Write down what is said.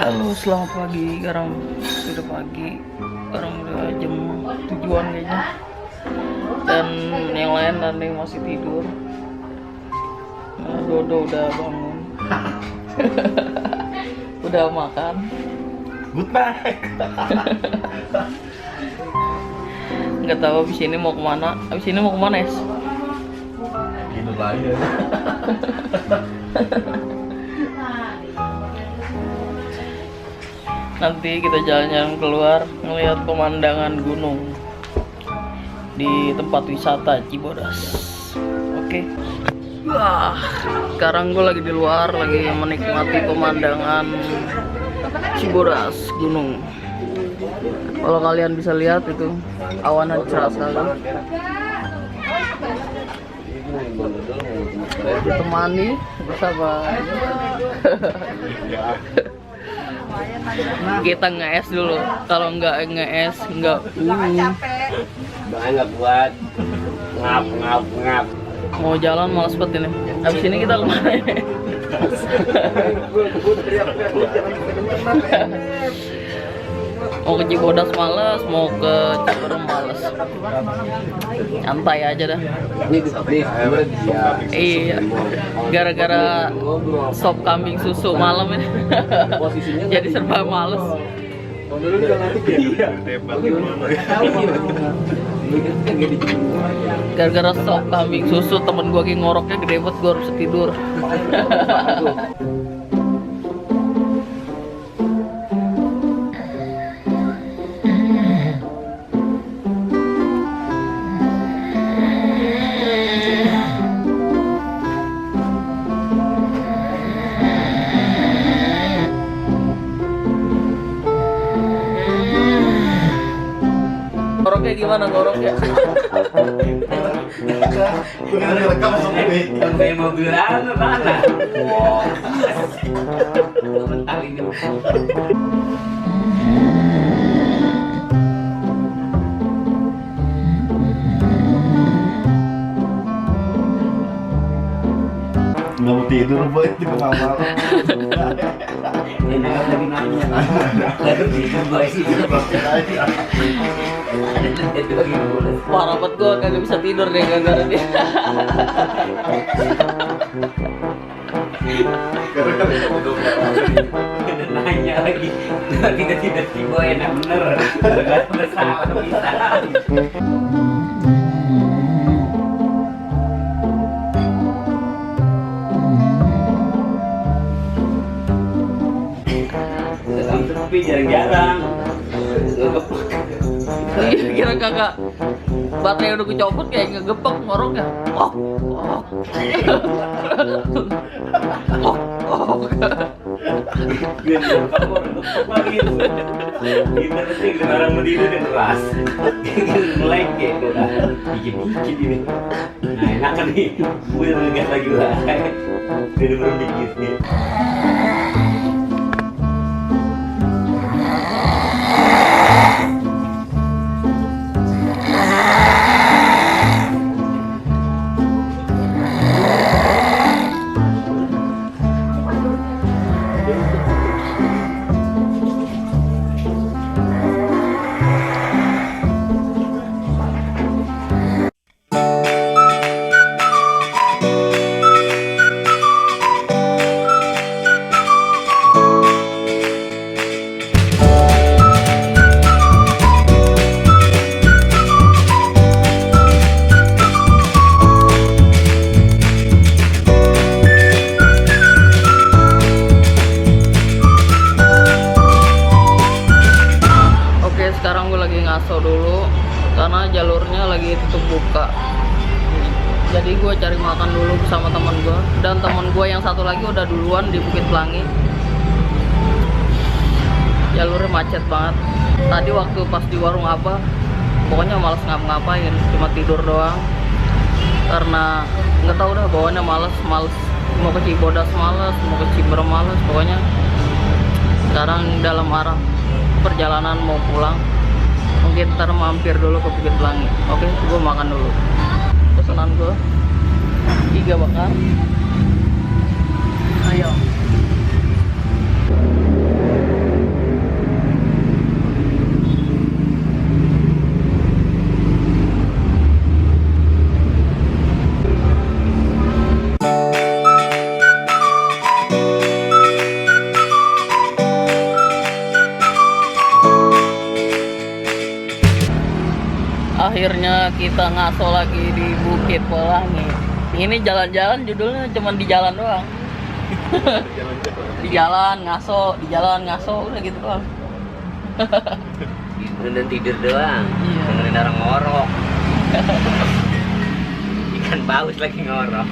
Halo, selamat pagi. Sekarang sudah pagi. Sekarang udah jam 7-an kayaknya. Dan yang lain ada yang masih tidur. Nah, Dodo udah bangun. Udah makan. Good night. Nggak tahu abis ini mau kemana. Abis ini mau kemana, Es? Gitu lagi. Nanti kita jalan-jalan keluar ngelihat pemandangan gunung di tempat wisata Cibodas. Oke. Wah, sekarang gue lagi di luar, lagi menikmati pemandangan Cibodas gunung. Kalau kalian bisa lihat itu awannya cerah sekali. Ditemani bersama kita nge-es dulu. Kalau nggak nge-es nggak Nggak kuat. Ngap. mau jalan malas banget ini. Habis ini kita kemana ya? Mau ke Cibodas males, mau ke Ciberem males. Santai aja dah. Iya. Gara-gara sop kambing susu malam ini. Jadi serba males. Gara-gara sop kambing susu temen gua lagi ngoroknya gede banget, gua harus tidur. Ngoroknya gimana ngoroknya? Udah rekam sama gue. Sampai mobil anu mana? Mental ini. Nggak mau tidur boy di kamar. Ini kan lagi nanya. Lagi tidur boy sih. Parah banget gua kagak bisa tidur deh gara-gara dia. Nanya lagi. Tidak tiba enak bener. Enggak salah bisa. Tapi jarang-jarang. Kira kagak baterai udah kecopot kayak ngegepek ngoroknya. Kamu lagi itu. Kita penting orang berdiri dan keras. Mulai gitu dah. Dikit-dikit ini. Nah, enak kan nih. Gue ngegas lagi lah. Dia baru dikit nih. Sekarang gue lagi ngaso dulu karena jalurnya lagi tutup buka. Jadi gue cari makan dulu bersama teman gue, dan teman gue yang satu lagi udah duluan di Bukit Pelangi. Jalurnya macet banget. Tadi waktu pas di warung apa, pokoknya males ngapa-ngapain, cuma tidur doang. Karena nggak tahu dah bawaannya males. Mau ke Cibodas males, mau ke Ciberem males. Pokoknya sekarang dalam arah perjalanan mau pulang. Mungkin ntar mampir dulu ke Bukit Pelangi. Oke, gue makan dulu. Pesanan gue iga bakar. Ayo. Akhirnya kita ngaso lagi di Bukit Pelangi. Ini jalan-jalan judulnya cuman di jalan doang. Di jalan ngaso, udah gitu doang. Dan tidur doang. Iya. Dengerin orang ngorok. Ikan paus lagi ngorok.